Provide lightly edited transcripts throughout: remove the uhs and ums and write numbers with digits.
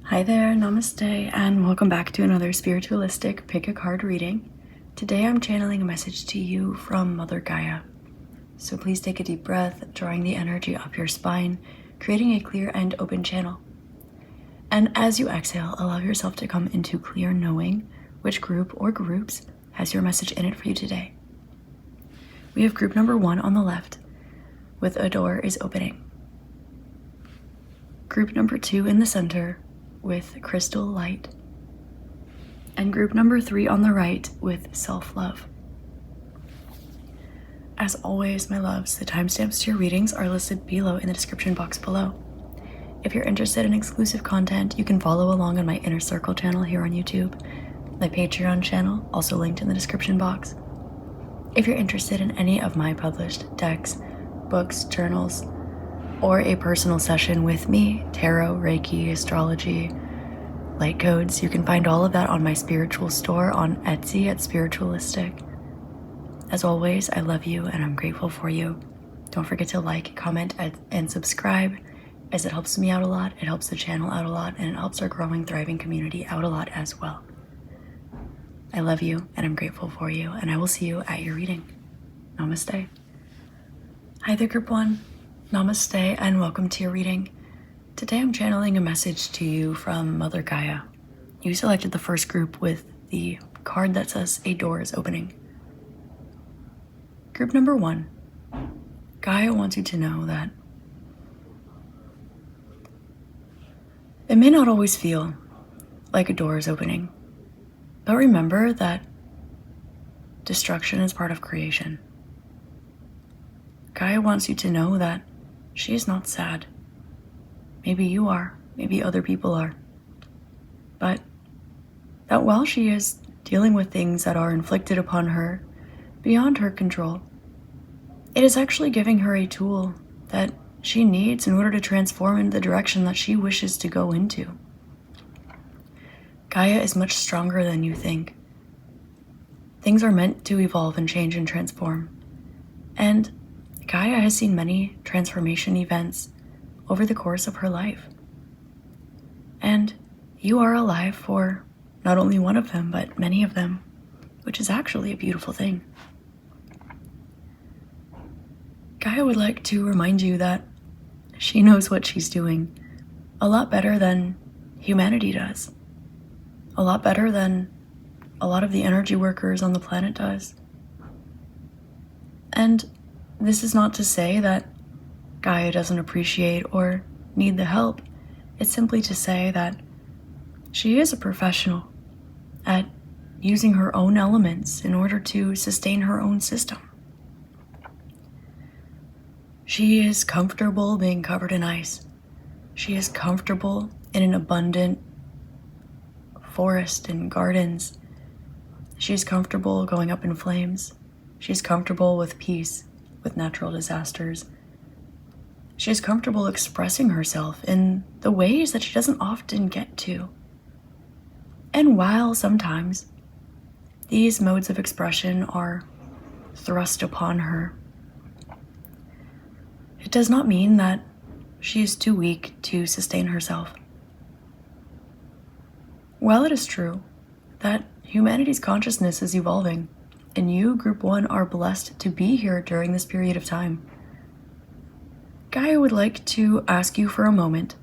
Hi there, namaste, and welcome back to another spiritualistic pick a card reading. Today I'm channeling a message to you from Mother Gaia. So please take a deep breath, drawing the energy up your spine, creating a clear and open channel. And as you exhale, allow yourself to come into clear knowing which group or groups has your message in it for you today. We have group number 1 on the left, with a door is opening. Group number 2 in the center, with crystal light, and group number 3 on the right with self-love. As always, my loves, the timestamps to your readings are listed below in the description box below. If you're interested in exclusive content, you can follow along on my Inner Circle channel here on YouTube, my Patreon channel, also linked in the description box. If you're interested in any of my published decks, books, journals, or a personal session with me, tarot, Reiki, astrology, light codes, you can find all of that on my spiritual store on Etsy at Spiritualistic. As always, I love you and I'm grateful for you. Don't forget to like, comment, and subscribe, as it helps me out a lot, it helps the channel out a lot, and it helps our growing, thriving community out a lot as well. I love you and I'm grateful for you, and I will see you at your reading. Namaste. Hi there, group 1. Namaste and welcome to your reading. Today I'm channeling a message to you from Mother Gaia. You selected the first group with the card that says a door is opening. Group number 1. Gaia wants you to know that it may not always feel like a door is opening, but remember that destruction is part of creation. Gaia wants you to know that she is not sad. Maybe you are, maybe other people are. But that while she is dealing with things that are inflicted upon her beyond her control, it is actually giving her a tool that she needs in order to transform in the direction that she wishes to go into. Gaia is much stronger than you think. Things are meant to evolve and change and transform. And Gaia has seen many transformation events over the course of her life. And you are alive for not only one of them, but many of them, which is actually a beautiful thing. Gaia would like to remind you that she knows what she's doing a lot better than humanity does, a lot better than a lot of the energy workers on the planet does. And this is not to say that Gaia doesn't appreciate or need the help. It's simply to say that she is a professional at using her own elements in order to sustain her own system. She is comfortable being covered in ice. She is comfortable in an abundant forest and gardens. She is comfortable going up in flames. She's comfortable with peace, with natural disasters. She is comfortable expressing herself in the ways that she doesn't often get to. And while sometimes these modes of expression are thrust upon her, it does not mean that she is too weak to sustain herself. While it is true that humanity's consciousness is evolving, and you, Group 1, are blessed to be here during this period of time, Gaia would like to ask you for a moment,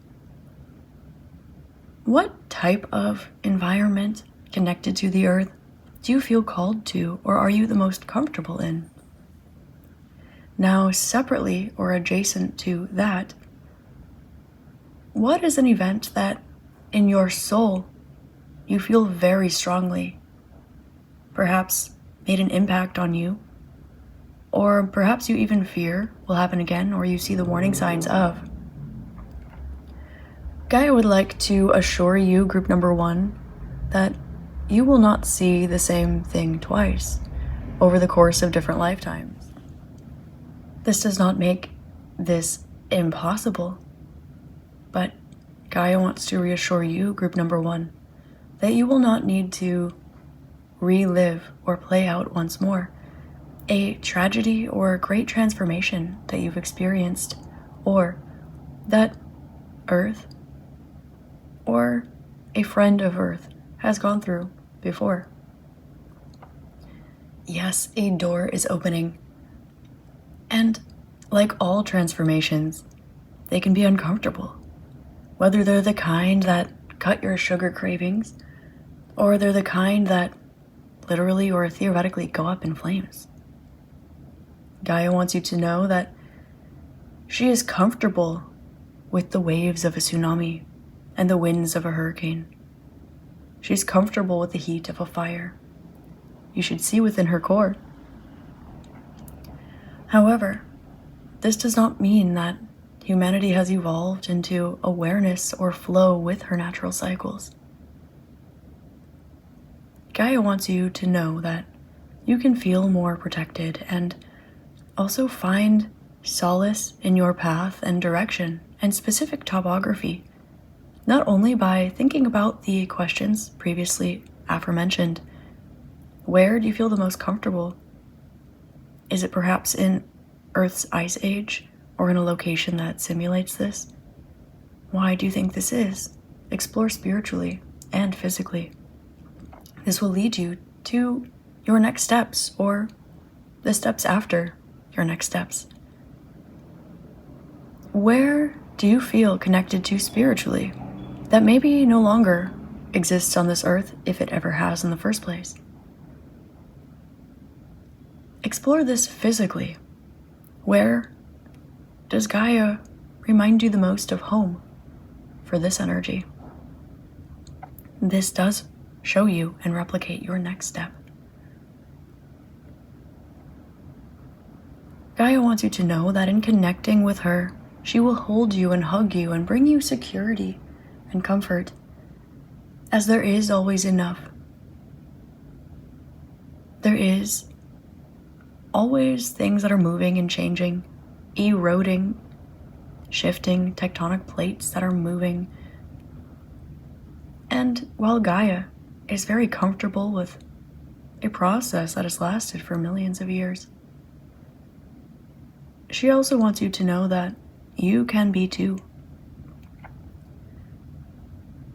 what type of environment connected to the earth do you feel called to, or are you the most comfortable in? Now, separately or adjacent to that, what is an event that in your soul you feel very strongly, perhaps made an impact on you, or perhaps you even fear will happen again, or you see the warning signs of? Gaia would like to assure you, Group number 1, that you will not see the same thing twice over the course of different lifetimes. This does not make this impossible, but Gaia wants to reassure you, Group number 1, that you will not need to relive or play out once more a tragedy or a great transformation that you've experienced, or that Earth or a friend of Earth has gone through before. Yes, a door is opening. And like all transformations, they can be uncomfortable. Whether they're the kind that cut your sugar cravings, or they're the kind that literally or theoretically go up in flames. Gaia wants you to know that she is comfortable with the waves of a tsunami and the winds of a hurricane. She's comfortable with the heat of a fire. You should see within her core. However, this does not mean that humanity has evolved into awareness or flow with her natural cycles. Gaia wants you to know that you can feel more protected and also find solace in your path and direction and specific topography, not only by thinking about the questions previously aforementioned. Where do you feel the most comfortable? Is it perhaps in Earth's ice age or in a location that simulates this? Why do you think this is? Explore spiritually and physically. This will lead you to your next steps or the steps after your next steps. Where do you feel connected to spiritually that maybe no longer exists on this earth if it ever has in the first place? Explore this physically. Where does Gaia remind you the most of home for this energy? This does show you and replicate your next step. Gaia wants you to know that in connecting with her, she will hold you and hug you and bring you security and comfort, as there is always enough. There is always things that are moving and changing, eroding, shifting, tectonic plates that are moving. And while Gaia is very comfortable with a process that has lasted for millions of years, she also wants you to know that you can be too.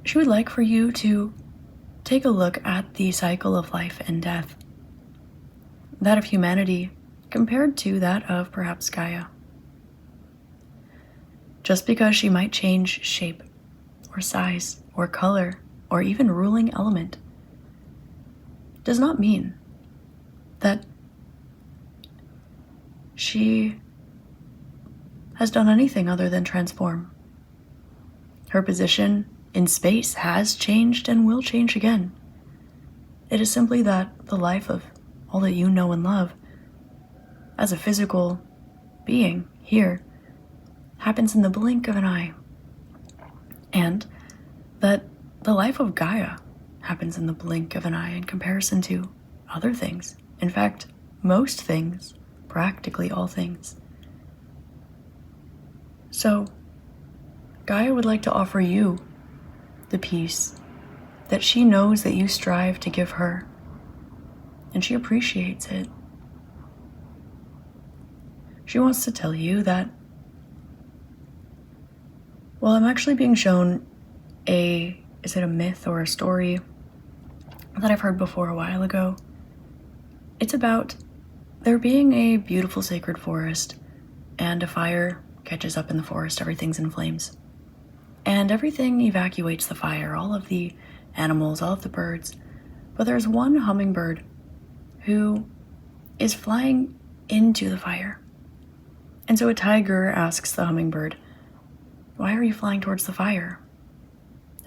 She would like for you to take a look at the cycle of life and death, that of humanity compared to that of perhaps Gaia. Just because she might change shape or size or color or even ruling element does not mean that she has done anything other than transform. Her position in space has changed and will change again. It is simply that the life of all that you know and love as a physical being here happens in the blink of an eye, and that the life of Gaia happens in the blink of an eye in comparison to other things. In fact, most things, practically all things. So, Gaia would like to offer you the peace that she knows that you strive to give her, and she appreciates it. She wants to tell you that, well, I'm actually being shown is it a myth or a story that I've heard before a while ago? It's about there being a beautiful sacred forest, and a fire catches up in the forest, everything's in flames. And everything evacuates the fire, all of the animals, all of the birds. But there's one hummingbird who is flying into the fire. And so a tiger asks the hummingbird, "Why are you flying towards the fire?"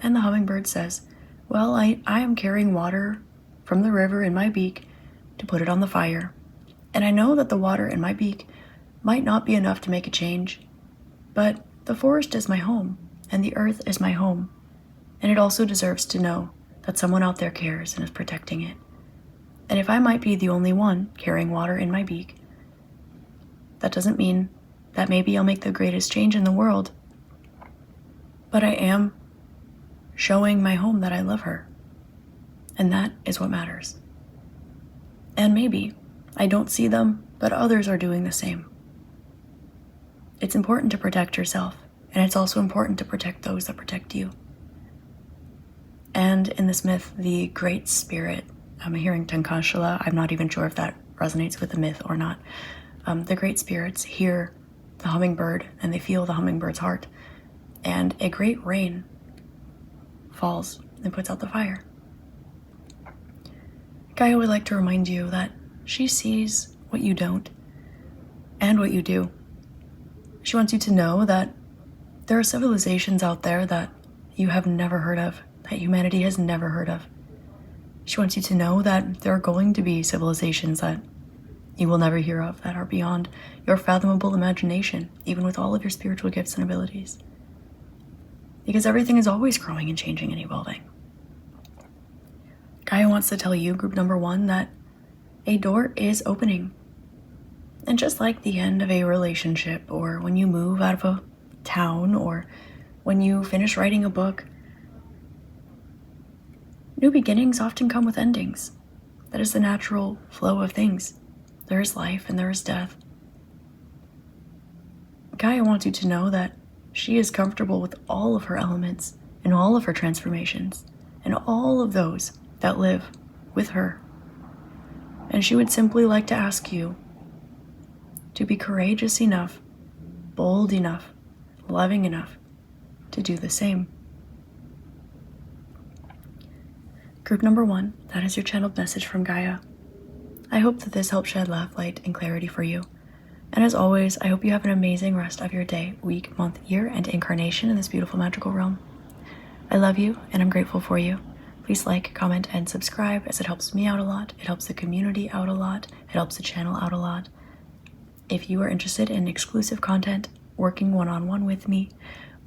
And the hummingbird says, "Well, I am carrying water from the river in my beak to put it on the fire. And I know that the water in my beak might not be enough to make a change, but the forest is my home, and the earth is my home, and it also deserves to know that someone out there cares and is protecting it. And if I might be the only one carrying water in my beak, that doesn't mean that maybe I'll make the greatest change in the world, but I am showing my home that I love her, and that is what matters. And maybe I don't see them, but others are doing the same. It's important to protect yourself, and it's also important to protect those that protect you. And in this myth, the Great Spirit, I'm hearing Tankashala, I'm not even sure if that resonates with the myth or not. The Great Spirits hear the hummingbird and they feel the hummingbird's heart, and a great rain falls and puts out the fire. Gaia would like to remind you that she sees what you don't and what you do. She wants you to know that there are civilizations out there that you have never heard of, that humanity has never heard of. She wants you to know that there are going to be civilizations that you will never hear of, that are beyond your fathomable imagination, even with all of your spiritual gifts and abilities. Because everything is always growing and changing and evolving. Gaia wants to tell you, group number 1, that a door is opening. And just like the end of a relationship, or when you move out of a town, or when you finish writing a book, new beginnings often come with endings. That is the natural flow of things. There is life and there is death. Gaia wants you to know that she is comfortable with all of her elements and all of her transformations and all of those that live with her. And she would simply like to ask you to be courageous enough, bold enough, loving enough to do the same. Group number 1, that is your channeled message from Gaia. I hope that this helps shed love, light, and clarity for you. And as always, I hope you have an amazing rest of your day, week, month, year, and incarnation in this beautiful magical realm. I love you, and I'm grateful for you. Please like, comment, and subscribe, as it helps me out a lot. It helps the community out a lot. It helps the channel out a lot. If you are interested in exclusive content, working one-on-one with me,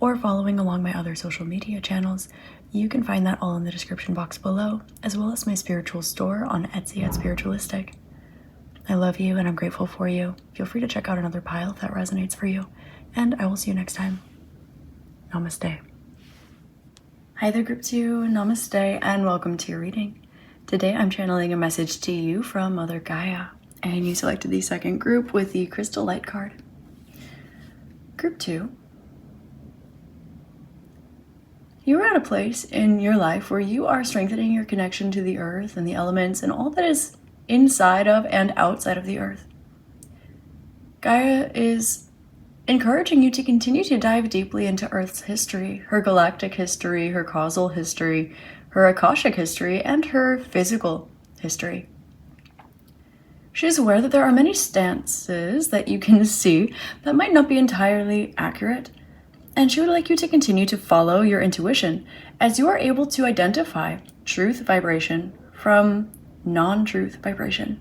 or following along my other social media channels, you can find that all in the description box below, as well as my spiritual store on Etsy at Spiritualistic. I love you and I'm grateful for you. Feel free to check out another pile if that resonates for you, and I will see you next time. Namaste. Hi there, group 2, namaste, and welcome to your reading. Today I'm channeling a message to you from Mother Gaia, and you selected the second group with the Crystal Light card. Group 2. You are at a place in your life where you are strengthening your connection to the earth and the elements and all that is inside of and outside of the earth. Gaia is encouraging you to continue to dive deeply into Earth's history, her galactic history, her causal history, her Akashic history, and her physical history. She is aware that there are many stances that you can see that might not be entirely accurate, and she would like you to continue to follow your intuition as you are able to identify truth vibration from non-truth vibration.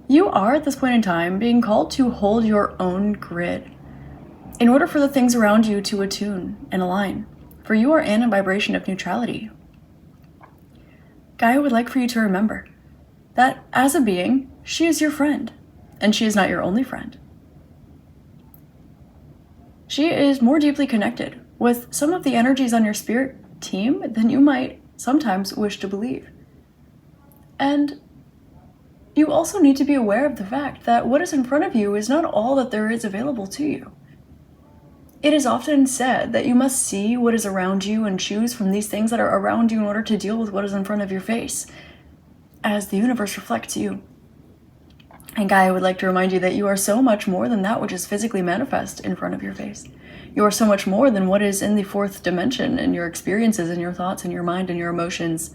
You are, at this point in time, being called to hold your own grid in order for the things around you to attune and align, for you are in a vibration of neutrality. Gaia would like for you to remember that as a being, she is your friend, and she is not your only friend. She is more deeply connected with some of the energies on your spirit team than you might sometimes wish to believe. And you also need to be aware of the fact that what is in front of you is not all that there is available to you. It is often said that you must see what is around you and choose from these things that are around you in order to deal with what is in front of your face, as the universe reflects you. And Gaia would like to remind you that you are so much more than that which is physically manifest in front of your face. You are so much more than what is in the fourth dimension in your experiences and your thoughts and your mind and your emotions.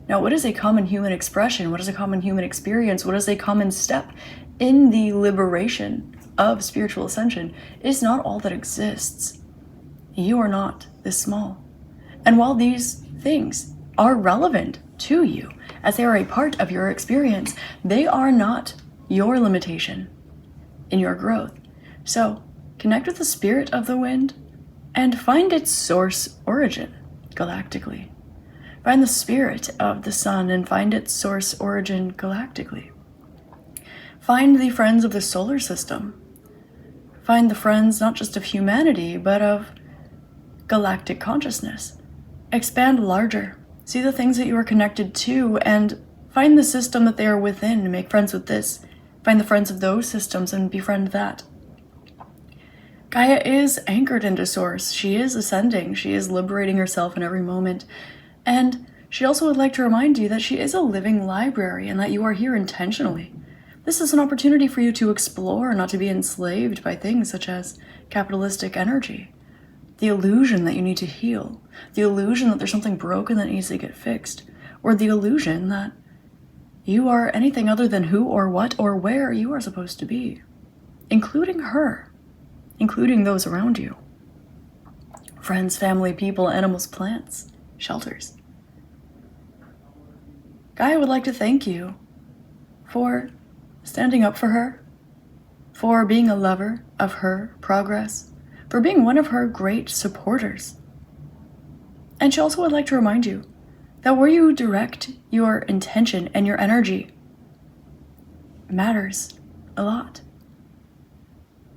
Now, what is a common human expression? What is a common human experience? What is a common step in the liberation of spiritual ascension is not all that exists. You are not this small. And while these things are relevant to you, as they are a part of your experience, they are not your limitation in your growth. So connect with the spirit of the wind and find its source origin galactically. Find the spirit of the sun and find its source origin galactically. Find the friends of the solar system. Find the friends not just of humanity, but of galactic consciousness. Expand larger. See the things that you are connected to and find the system that they are within and make friends with this. Find the friends of those systems and befriend that. Gaia is anchored into Source. She is ascending. She is liberating herself in every moment. And she also would like to remind you that she is a living library and that you are here intentionally. This is an opportunity for you to explore, not to be enslaved by things such as capitalistic energy. The illusion that you need to heal. The illusion that there's something broken that needs to get fixed. Or the illusion that you are anything other than who or what or where you are supposed to be. Including her. Including those around you. Friends, family, people, animals, plants, shelters. Gaia would like to thank you for standing up for her, for being a lover of her progress, for being one of her great supporters. And she also would like to remind you that where you direct your intention and your energy matters a lot.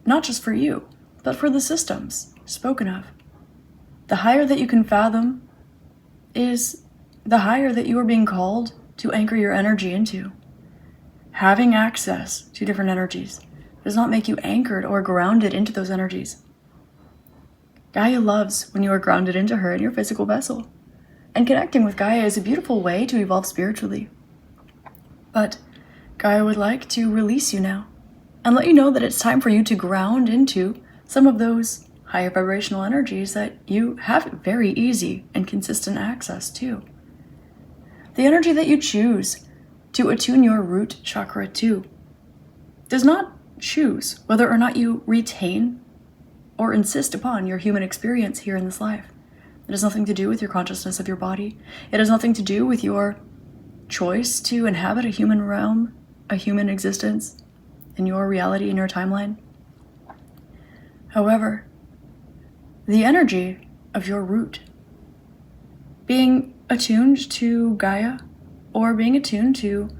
Not just for you, but for the systems spoken of. The higher that you can fathom is the higher that you are being called to anchor your energy into. Having access to different energies does not make you anchored or grounded into those energies. Gaia loves when you are grounded into her in your physical vessel. And connecting with Gaia is a beautiful way to evolve spiritually. But Gaia would like to release you now and let you know that it's time for you to ground into some of those higher vibrational energies that you have very easy and consistent access to. The energy that you choose to attune your root chakra to does not choose whether or not you retain or insist upon your human experience here in this life. It has nothing to do with your consciousness of your body. It has nothing to do with your choice to inhabit a human realm, a human existence, in your reality, in your timeline. However, the energy of your root, being attuned to Gaia or being attuned to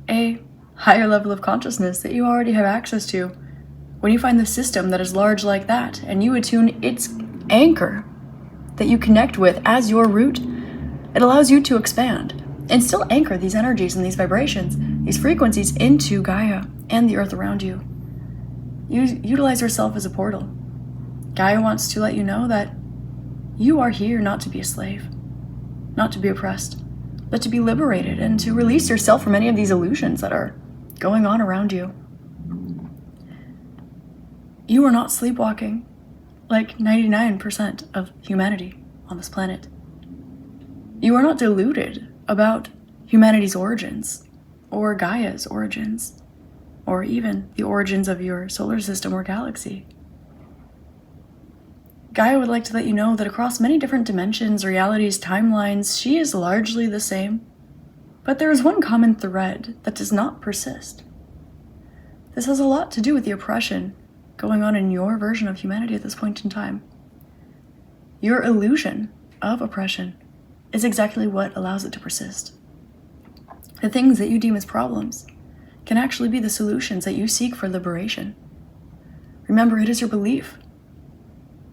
a higher level of consciousness that you already have access to, when you find the system that is large like that and you attune its anchor that you connect with as your root, it allows you to expand and still anchor these energies and these vibrations, these frequencies into Gaia and the earth around you. You utilize yourself as a portal. Gaia wants to let you know that you are here not to be a slave, not to be oppressed, but to be liberated and to release yourself from any of these illusions that are going on around you. You are not sleepwalking like 99% of humanity on this planet. You are not deluded about humanity's origins, or Gaia's origins, or even the origins of your solar system or galaxy. Gaia would like to let you know that across many different dimensions, realities, timelines, she is largely the same, but there is one common thread that does not persist. This has a lot to do with the oppression going on in your version of humanity at this point in time. Your illusion of oppression is exactly what allows it to persist. The things that you deem as problems can actually be the solutions that you seek for liberation. Remember, it is your belief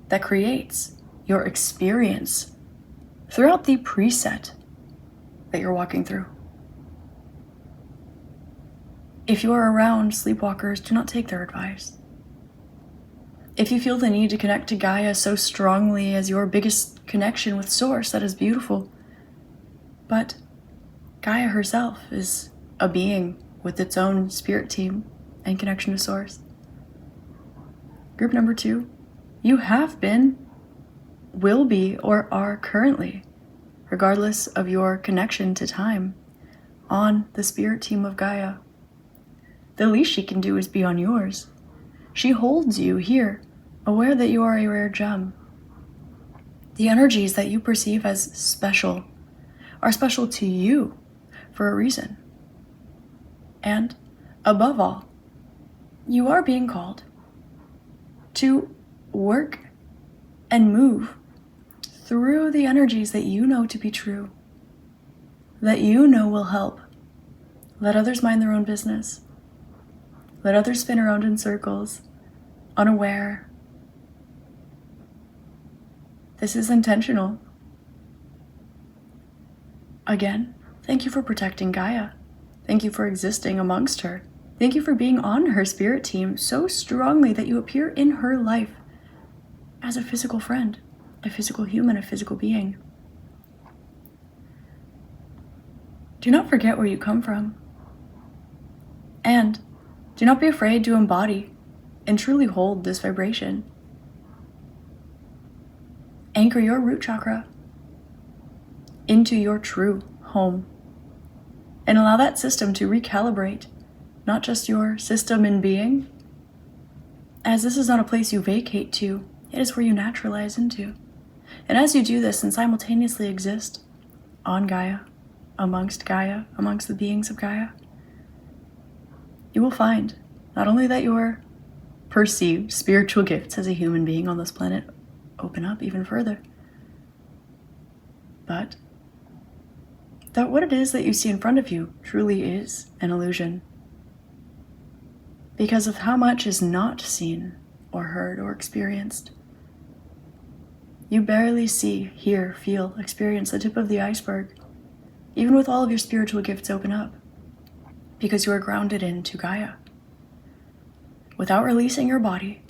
that creates your experience throughout the preset that you're walking through. If you are around sleepwalkers, do not take their advice. If you feel the need to connect to Gaia so strongly as your biggest connection with Source, that is beautiful. But Gaia herself is a being with its own spirit team and connection to Source. Group number 2, you have been, will be, or are currently, regardless of your connection to time, on the spirit team of Gaia. The least she can do is be on yours. She holds you here, aware that you are a rare gem. The energies that you perceive as special are special to you for a reason. And, above all, you are being called to work and move through the energies that you know to be true, that you know will help. Let others mind their own business. Let others spin around in circles, unaware. This is intentional. Again, thank you for protecting Gaia. Thank you for existing amongst her Thank you for being on her spirit team so strongly that you appear in her life as a physical friend, a physical human, a physical being. Do not forget where you come from. And do not be afraid to embody and truly hold this vibration. Anchor your root chakra into your true home and allow that system to recalibrate not just your system and being, as this is not a place you vacate to, it is where you naturalize into. And as you do this and simultaneously exist on Gaia, amongst the beings of Gaia, you will find not only that your perceived spiritual gifts as a human being on this planet open up even further, but that what it is that you see in front of you truly is an illusion, because of how much is not seen or heard or experienced. You barely see, hear, feel, experience the tip of the iceberg, even with all of your spiritual gifts open up, because you are grounded into Gaia. Without releasing your body,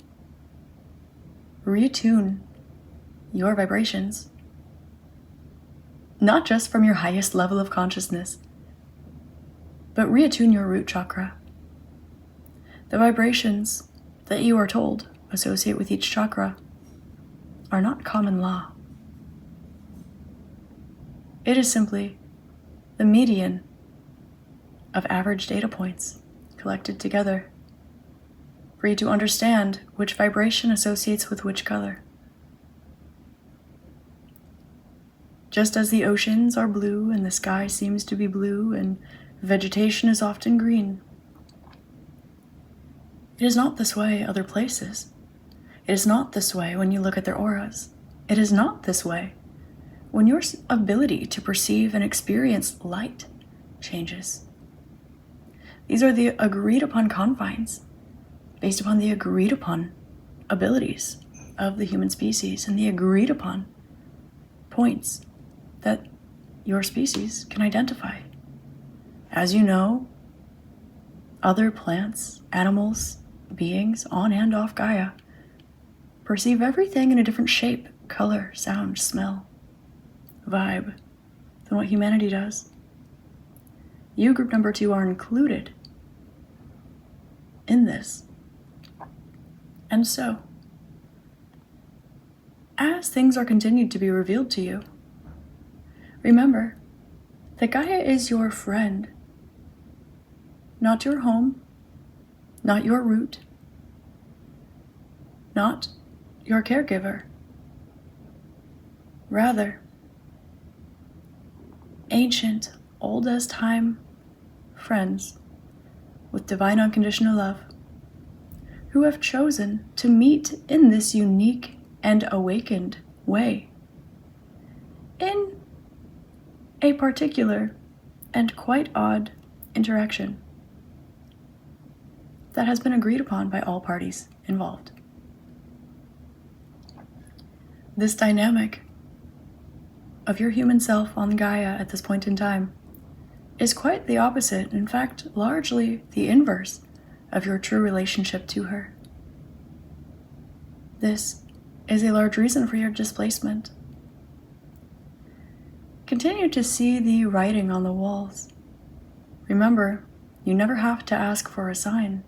reattune your vibrations, not just from your highest level of consciousness, but reattune your root chakra. The vibrations that you are told associate with each chakra are not common law. It is simply the median of average data points collected together for you to understand which vibration associates with which color. Just as the oceans are blue and the sky seems to be blue and vegetation is often green, it is not this way other places. It is not this way when you look at their auras. It is not this way when your ability to perceive and experience light changes. These are the agreed upon confines based upon the agreed upon abilities of the human species and the agreed upon points that your species can identify. As you know, other plants, animals, beings on and off Gaia perceive everything in a different shape, color, sound, smell, vibe than what humanity does. You, group number 2, are included in this. And so, as things are continued to be revealed to you, remember that Gaia is your friend, not your home, not your root, not your caregiver. Rather, ancient, old as time friends with divine unconditional love who have chosen to meet in this unique and awakened way in a particular and quite odd interaction that has been agreed upon by all parties involved. This dynamic of your human self on Gaia at this point in time is quite the opposite, in fact, largely the inverse of your true relationship to her. This is a large reason for your displacement. Continue to see the writing on the walls. Remember, you never have to ask for a sign.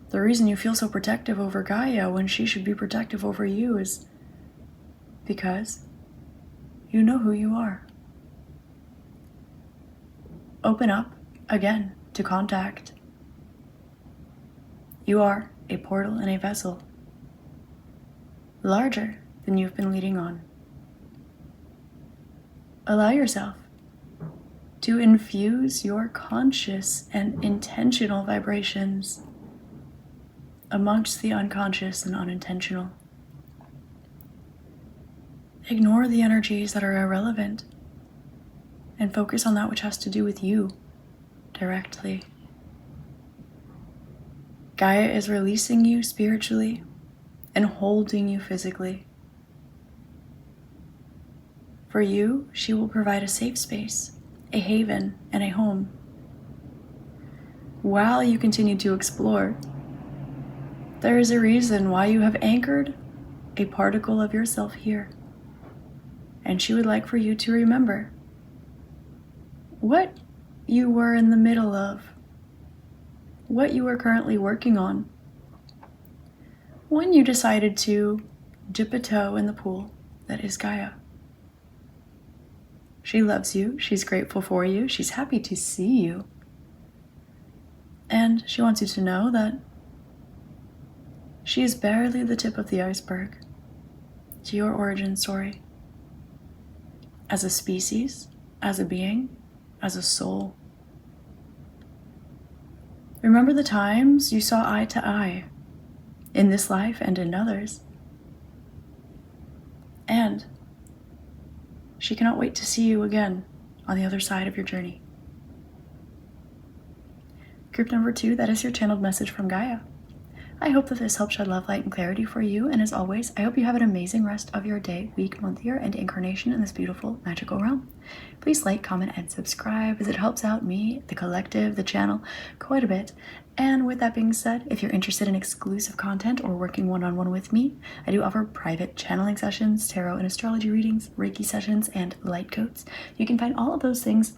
The reason you feel so protective over Gaia when she should be protective over you is because you know who you are. Open up again to contact. You are a portal and a vessel larger than you've been leading on. Allow yourself to infuse your conscious and intentional vibrations amongst the unconscious and unintentional. Ignore the energies that are irrelevant and focus on that which has to do with you directly. Gaia is releasing you spiritually and holding you physically. For you, she will provide a safe space, a haven, and a home. while you continue to explore. There is a reason why you have anchored a particle of yourself here. And she would like for you to remember what you were in the middle of, what you are currently working on, when you decided to dip a toe in the pool that is Gaia. She loves you, she's grateful for you, she's happy to see you. And she wants you to know that she is barely the tip of the iceberg to your origin story. As a species, as a being, as a soul. Remember the times you saw eye to eye in this life and in others. And she cannot wait to see you again on the other side of your journey. Group number 2, that is your channeled message from Gaia. I hope that this helped shed love, light, and clarity for you. And as always, I hope you have an amazing rest of your day, week, month, year, and incarnation in this beautiful, magical realm. Please like, comment, and subscribe as it helps out me, the collective, the channel, quite a bit. And with that being said, if you're interested in exclusive content or working one-on-one with me, I do offer private channeling sessions, tarot and astrology readings, Reiki sessions, and light codes. You can find all of those things,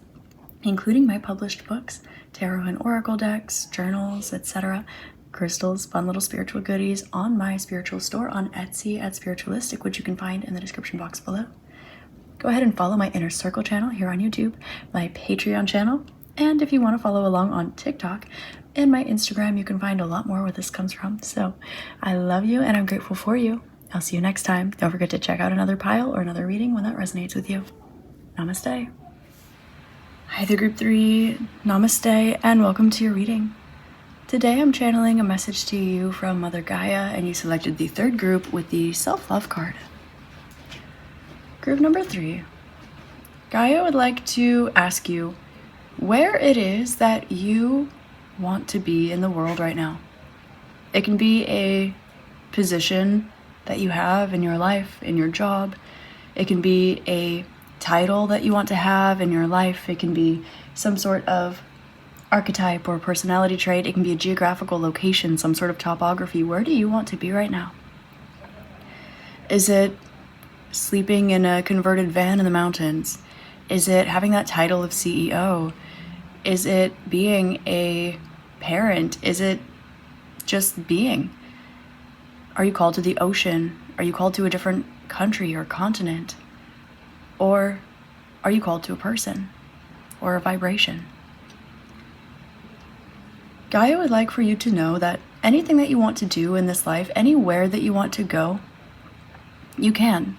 including my published books, tarot and oracle decks, journals, etc., crystals, fun little spiritual goodies on my spiritual store on Etsy at Spiritualistic, which you can find in the description box below. Go ahead and follow my Inner Circle channel here on YouTube, my Patreon channel, and if you want to follow along on TikTok and my Instagram, you can find a lot more where this comes from. So I love you and I'm grateful for you. I'll see you next time. Don't forget to check out another pile or another reading when that resonates with you. Namaste. Hi there, Group 3. Namaste and welcome to your reading. Today I'm channeling a message to you from Mother Gaia, and you selected the 3rd group with the self-love card. Group number 3. Gaia would like to ask you where it is that you want to be in the world right now. It can be a position that you have in your life, in your job. It can be a title that you want to have in your life. It can be some sort of archetype or personality trait. It can be a geographical location, some sort of topography. Where do you want to be right now? Is it sleeping in a converted van in the mountains? Is it having that title of CEO? Is it being a parent? Is it just being? Are you called to the ocean? Are you called to a different country or continent? Or are you called to a person or a vibration? Gaia would like for you to know that anything that you want to do in this life, anywhere that you want to go, you can.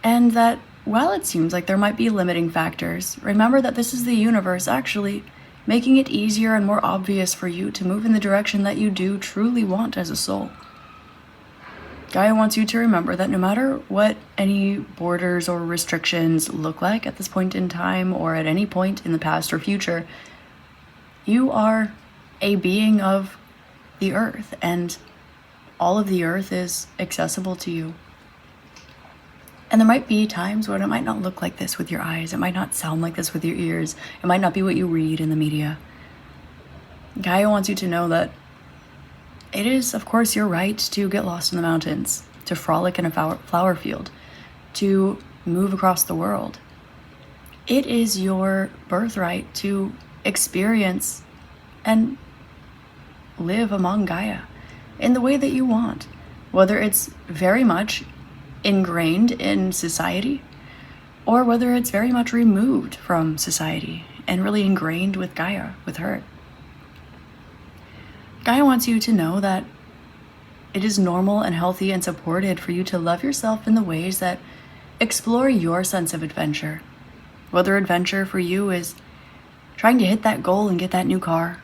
And that while it seems like there might be limiting factors, remember that this is the universe actually making it easier and more obvious for you to move in the direction that you do truly want as a soul. Gaia wants you to remember that no matter what any borders or restrictions look like at this point in time or at any point in the past or future, you are a being of the earth, and all of the earth is accessible to you. And there might be times when it might not look like this with your eyes. It might not sound like this with your ears. It might not be what you read in the media. Gaia wants you to know that it is, of course, your right to get lost in the mountains, to frolic in a flower field, to move across the world. It is your birthright to experience and live among Gaia in the way that you want, whether it's very much ingrained in society or whether it's very much removed from society and really ingrained with Gaia, with her. Gaia wants you to know that it is normal and healthy and supported for you to love yourself in the ways that explore your sense of adventure. Whether adventure for you is trying to hit that goal and get that new car,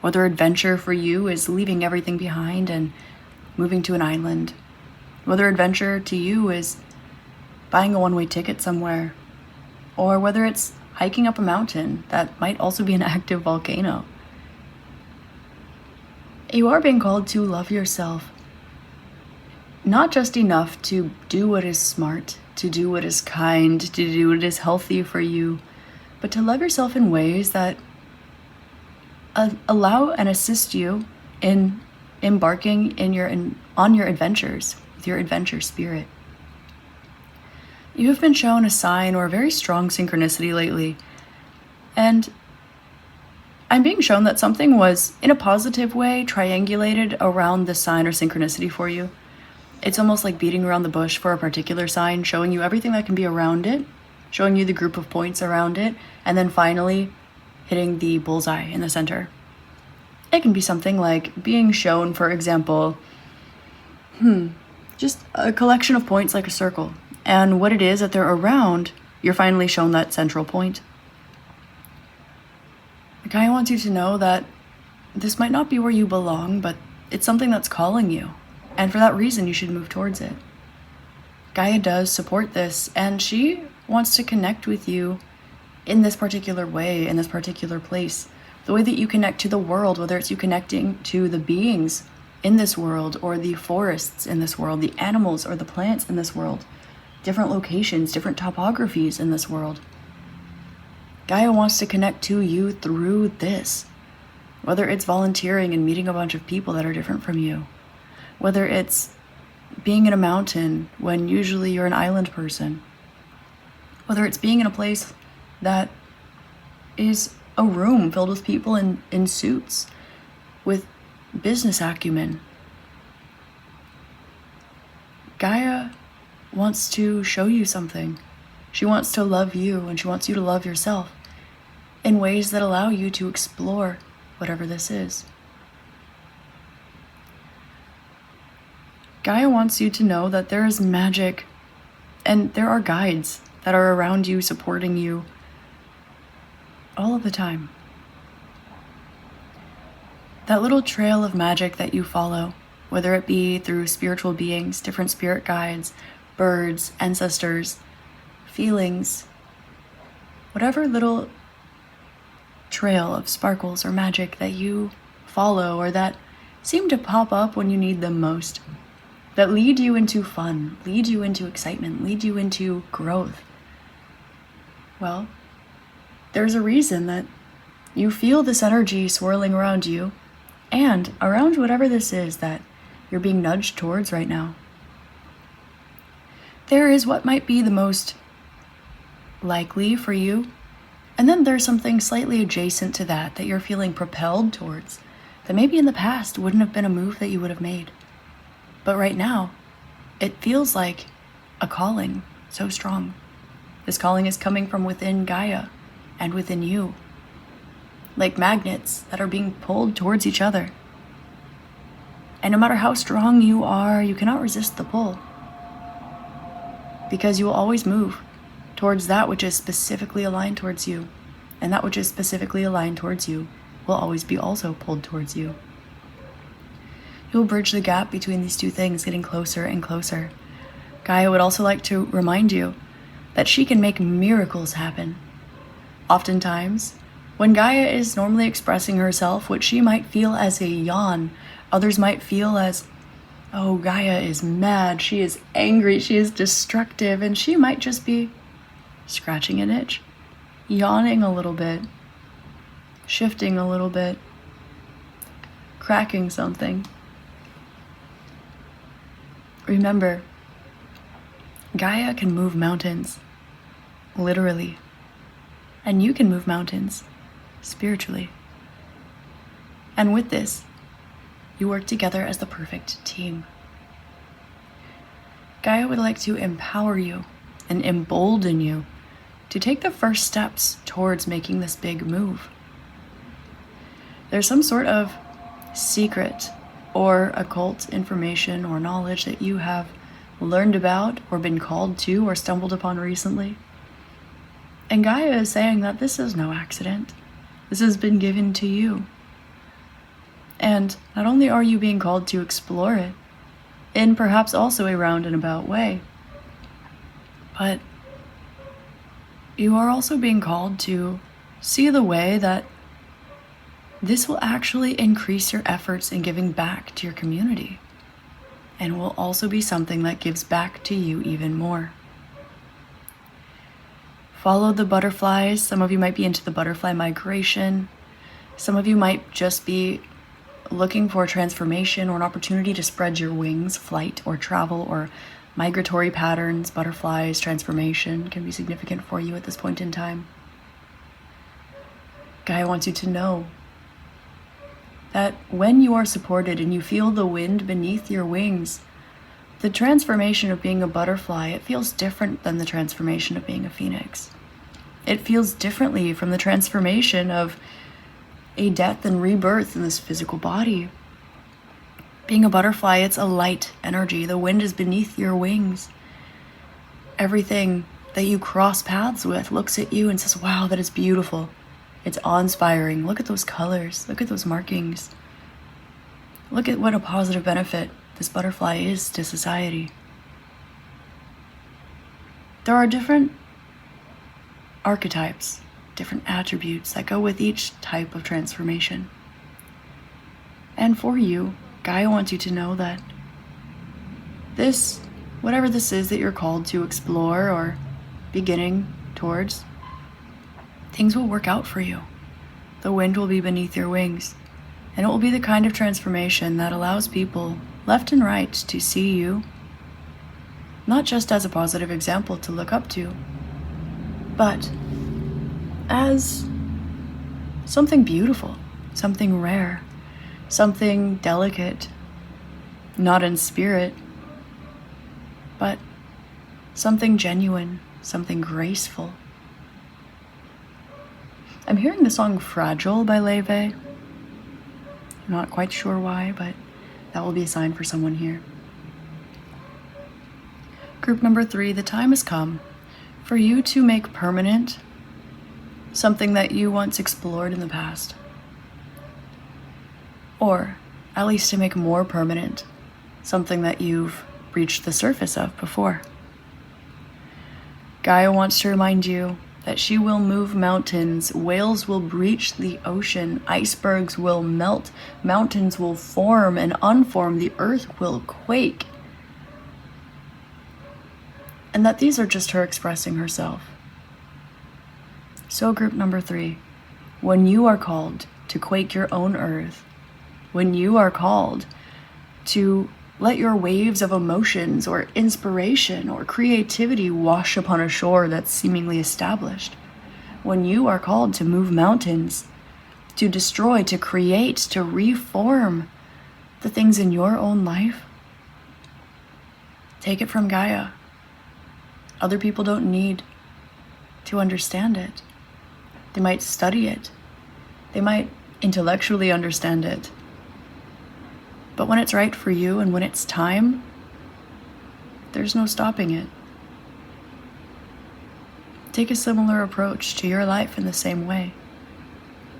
whether adventure for you is leaving everything behind and moving to an island, whether adventure to you is buying a one-way ticket somewhere, or whether it's hiking up a mountain that might also be an active volcano. You are being called to love yourself, not just enough to do what is smart, to do what is kind, to do what is healthy for you, but to love yourself in ways that allow and assist you in embarking on your adventures with your adventure spirit. You have been shown a sign or a very strong synchronicity lately, and I'm being shown that something was, in a positive way, triangulated around the sign or synchronicity for you. It's almost like beating around the bush for a particular sign, showing you everything that can be around it, showing you the group of points around it, and then finally hitting the bullseye in the center. It can be something like being shown, for example, just a collection of points like a circle. And what it is that they're around, you're finally shown that central point. Gaia wants you to know that this might not be where you belong, but it's something that's calling you. And for that reason, you should move towards it. Gaia does support this, and she wants to connect with you in this particular way, in this particular place. The way that you connect to the world, whether it's you connecting to the beings in this world, or the forests in this world, the animals or the plants in this world, different locations, different topographies in this world. Gaia wants to connect to you through this, whether it's volunteering and meeting a bunch of people that are different from you, whether it's being in a mountain when usually you're an island person, whether it's being in a place that is a room filled with people in suits with business acumen. Gaia wants to show you something. She wants to love you, and she wants you to love yourself in ways that allow you to explore whatever this is. Gaia wants you to know that there is magic and there are guides that are around you, supporting you all of the time. That little trail of magic that you follow, whether it be through spiritual beings, different spirit guides, birds, ancestors, feelings, whatever little trail of sparkles or magic that you follow or that seem to pop up when you need them most, that lead you into fun, lead you into excitement, lead you into growth. Well, there's a reason that you feel this energy swirling around you and around whatever this is that you're being nudged towards right now. There is what might be the most likely for you, and then there's something slightly adjacent to that you're feeling propelled towards, that maybe in the past wouldn't have been a move that you would have made. But right now, it feels like a calling so strong. This calling is coming from within Gaia and within you, like magnets that are being pulled towards each other. And no matter how strong you are, you cannot resist the pull, because you will always move towards that which is specifically aligned towards you, and that which is specifically aligned towards you will always be also pulled towards you. You'll bridge the gap between these two things, getting closer and closer. Gaia would also like to remind you that she can make miracles happen. Oftentimes, when Gaia is normally expressing herself, what she might feel as a yawn, others might feel as, oh, Gaia is mad, she is angry, she is destructive, and she might just be scratching an itch, yawning a little bit, shifting a little bit, cracking something. Remember, Gaia can move mountains, literally, and you can move mountains, spiritually. And with this, you work together as the perfect team. Gaia would like to empower you and embolden you to take the first steps towards making this big move. There's some sort of secret or occult information or knowledge that you have learned about or been called to or stumbled upon recently. And Gaia is saying that this is no accident. This has been given to you. And not only are you being called to explore it, in perhaps also a roundabout way, but you are also being called to see the way that this will actually increase your efforts in giving back to your community, and will also be something that gives back to you even more. Follow the butterflies. Some of you might be into the butterfly migration. Some of you might just be looking for a transformation or an opportunity to spread your wings, flight or travel or migratory patterns, butterflies, transformation can be significant for you at this point in time. Gaia wants you to know that when you are supported and you feel the wind beneath your wings, the transformation of being a butterfly, it feels different than the transformation of being a phoenix. It feels differently from the transformation of a death and rebirth in this physical body. Being a butterfly, it's a light energy. The wind is beneath your wings. Everything that you cross paths with looks at you and says, wow, that is beautiful. It's awe-inspiring. Look at those colors. Look at those markings. Look at what a positive benefit this butterfly is to society. There are different archetypes, different attributes that go with each type of transformation. And for you, Gaia wants you to know that this, whatever this is that you're called to explore or beginning towards, things will work out for you. The wind will be beneath your wings, and it will be the kind of transformation that allows people left and right to see you, not just as a positive example to look up to, but as something beautiful, something rare, something delicate, not in spirit, but something genuine, something graceful. I'm hearing the song Fragile by Leve. I'm not quite sure why, but that will be a sign for someone here. Group number 3, the time has come for you to make permanent something that you once explored in the past. Or at least to make more permanent something that you've reached the surface of before. Gaia wants to remind you that she will move mountains, whales will breach the ocean, icebergs will melt, mountains will form and unform, the earth will quake. And that these are just her expressing herself. So group number 3, when you are called to quake your own earth, when you are called to let your waves of emotions or inspiration or creativity wash upon a shore that's seemingly established, when you are called to move mountains, to destroy, to create, to reform the things in your own life, take it from Gaia. Other people don't need to understand it. They might study it. They might intellectually understand it. But when it's right for you and when it's time, there's no stopping it. Take a similar approach to your life in the same way.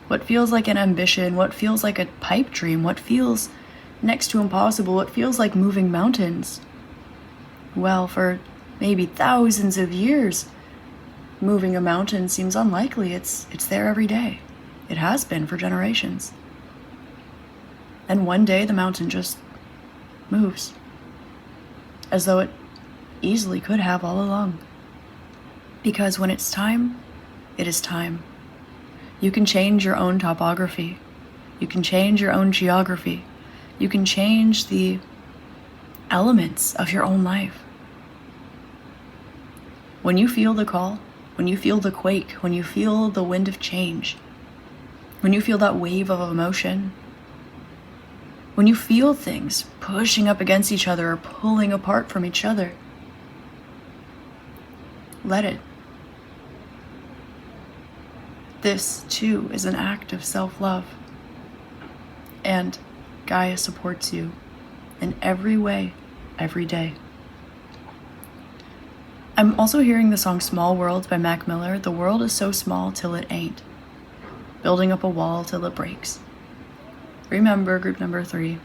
What feels like an ambition, what feels like a pipe dream, what feels next to impossible, what feels like moving mountains. Well, for maybe thousands of years, moving a mountain seems unlikely. It's there every day. It has been for generations. And one day the mountain just moves, as though it easily could have all along. Because when it's time, it is time. You can change your own topography. You can change your own geography. You can change the elements of your own life. When you feel the call, when you feel the quake, when you feel the wind of change, when you feel that wave of emotion, when you feel things pushing up against each other or pulling apart from each other, let it. This, too, is an act of self-love. And Gaia supports you in every way, every day. I'm also hearing the song Small World by Mac Miller. The world is so small till it ain't. Building up a wall till it breaks. Remember, group number 3,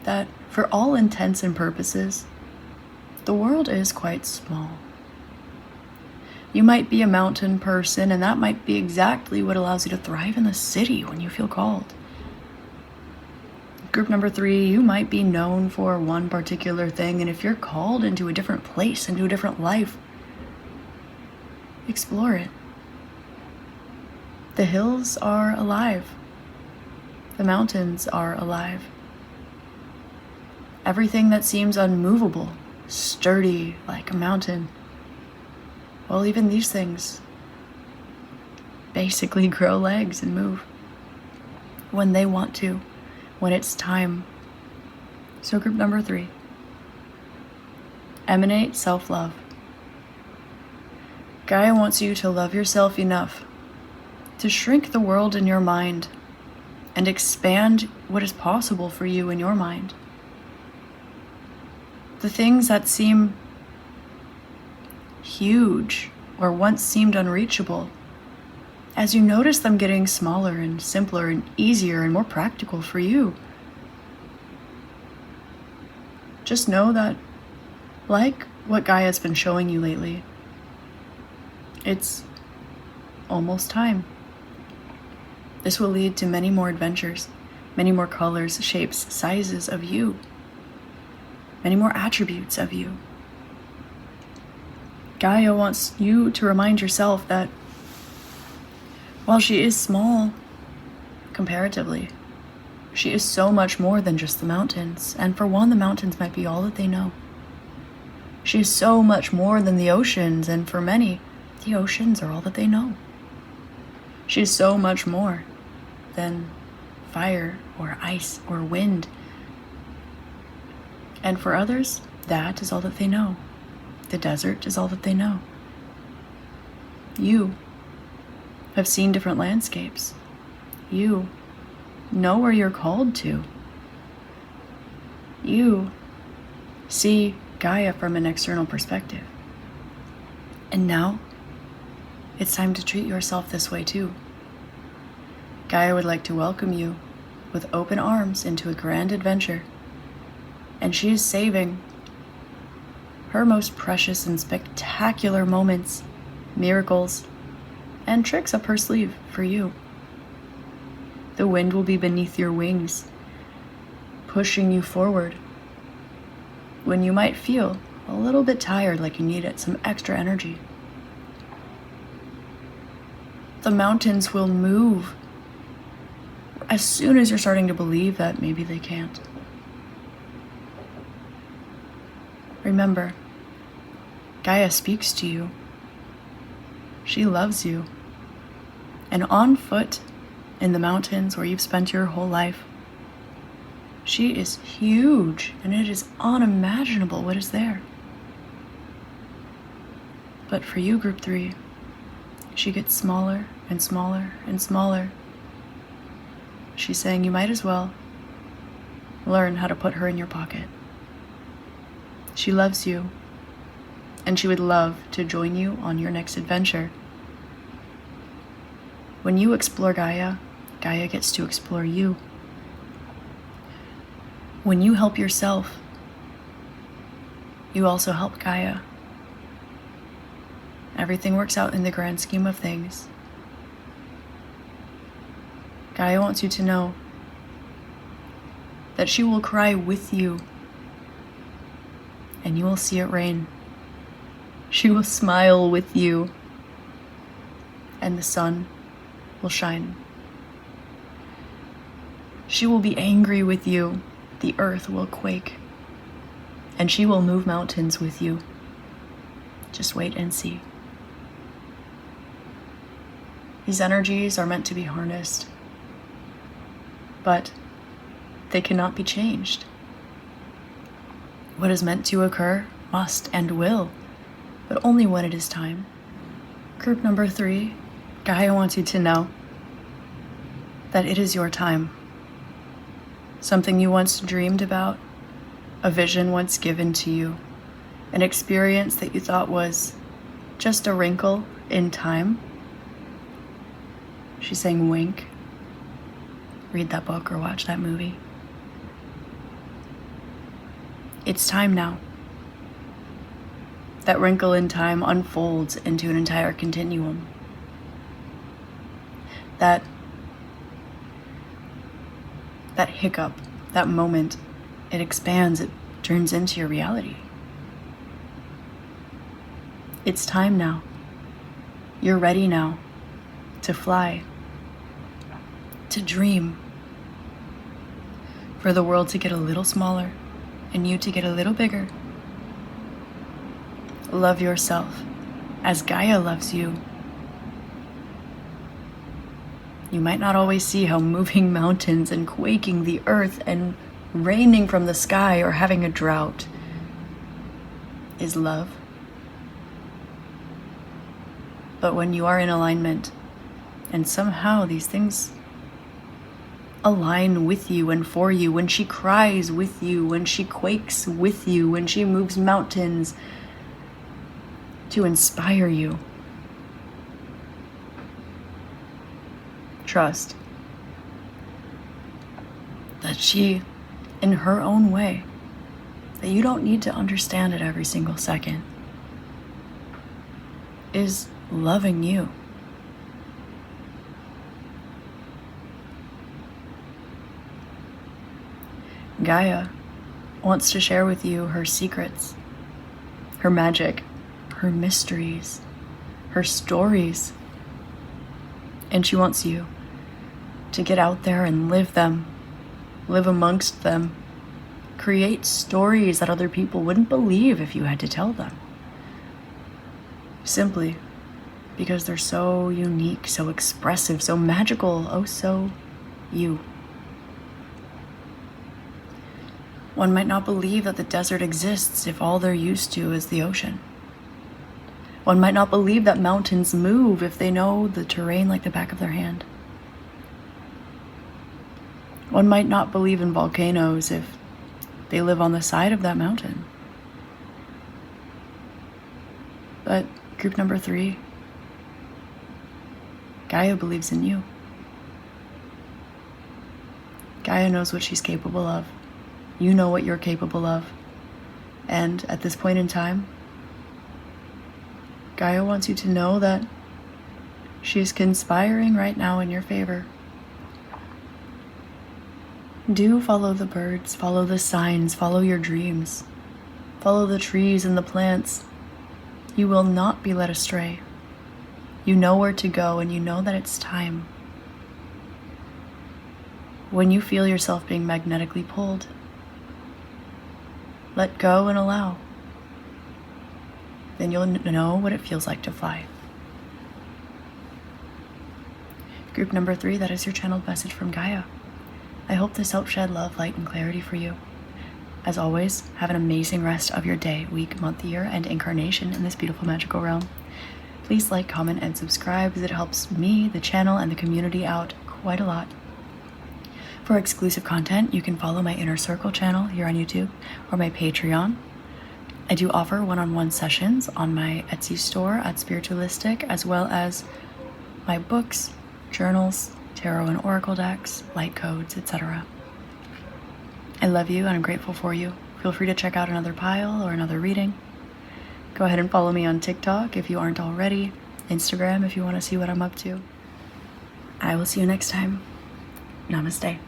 that for all intents and purposes, the world is quite small. You might be a mountain person, and that might be exactly what allows you to thrive in the city when you feel called. Group number 3, you might be known for one particular thing, and if you're called into a different place, into a different life, explore it. The hills are alive. The mountains are alive. Everything that seems unmovable, sturdy like a mountain, well, even these things basically grow legs and move when they want to, when it's time. So group number 3, emanate self-love. Gaia wants you to love yourself enough to shrink the world in your mind and expand what is possible for you in your mind. The things that seem huge or once seemed unreachable, as you notice them getting smaller and simpler and easier and more practical for you, just know that, like what Gaia's been showing you lately, it's almost time. This will lead to many more adventures, many more colors, shapes, sizes of you, many more attributes of you. Gaia wants you to remind yourself that while she is small comparatively, she is so much more than just the mountains. And for one, the mountains might be all that they know. She is so much more than the oceans, and for many, the oceans are all that they know. She is so much more than fire or ice or wind. And for others, that is all that they know. The desert is all that they know. You have seen different landscapes. You know where you're called to. You see Gaia from an external perspective. And now, it's time to treat yourself this way too. Gaia would like to welcome you with open arms into a grand adventure. And she is saving her most precious and spectacular moments, miracles, and tricks up her sleeve for you. The wind will be beneath your wings, pushing you forward when you might feel a little bit tired, like you needed some extra energy. The mountains will move as soon as you're starting to believe that maybe they can't. Remember, Gaia speaks to you. She loves you. And on foot in the mountains where you've spent your whole life, she is huge, and it is unimaginable what is there. But for you, group 3, she gets smaller and smaller and smaller. She's saying you might as well learn how to put her in your pocket. She loves you, and she would love to join you on your next adventure. When you explore Gaia, Gaia gets to explore you. When you help yourself, you also help Gaia. Everything works out in the grand scheme of things. Gaia wants you to know that she will cry with you, and you will see it rain. She will smile with you, and the sun will shine. She will be angry with you. The earth will quake, and she will move mountains with you. Just wait and see. These energies are meant to be harnessed, but they cannot be changed. What is meant to occur must and will, but only when it is time. Group number 3, Gaia wants you to know that it is your time. Something you once dreamed about, a vision once given to you, an experience that you thought was just a wrinkle in time. She's saying wink. Read that book or watch that movie. It's time now. That wrinkle in time unfolds into an entire continuum. That hiccup, that moment, it expands, it turns into your reality. It's time now. You're ready now to fly to dream, for the world to get a little smaller and you to get a little bigger. Love yourself as Gaia loves you. You might not always see how moving mountains and quaking the earth and raining from the sky or having a drought is love. But when you are in alignment and somehow these things align with you and for you, when she cries with you, when she quakes with you, when she moves mountains to inspire you, trust that she, in her own way, that you don't need to understand it every single second, is loving you. Gaia wants to share with you her secrets, her magic, her mysteries, her stories, and she wants you to get out there and live them, live amongst them, create stories that other people wouldn't believe if you had to tell them. Simply because they're so unique, so expressive, so magical, oh so you. One might not believe that the desert exists if all they're used to is the ocean. One might not believe that mountains move if they know the terrain like the back of their hand. One might not believe in volcanoes if they live on the side of that mountain. But group number 3, Gaia believes in you. Gaia knows what she's capable of. You know what you're capable of. And at this point in time, Gaia wants you to know that she's conspiring right now in your favor. Do follow the birds, follow the signs, follow your dreams. Follow the trees and the plants. You will not be led astray. You know where to go and you know that it's time. When you feel yourself being magnetically pulled, let go and allow. Then you'll know what it feels like to fly. Group number 3, that is your channeled message from Gaia. I hope this helped shed love, light, and clarity for you. As always, have an amazing rest of your day, week, month, year, and incarnation in this beautiful magical realm. Please like, comment, and subscribe as it helps me, the channel, and the community out quite a lot. For exclusive content, you can follow my Inner Circle channel here on YouTube or my Patreon. I do offer one-on-one sessions on my Etsy store at Spiritualistic, as well as my books, journals, tarot and oracle decks, light codes, etc. I love you and I'm grateful for you. Feel free to check out another pile or another reading. Go ahead and follow me on TikTok if you aren't already, Instagram if you want to see what I'm up to. I will see you next time. Namaste.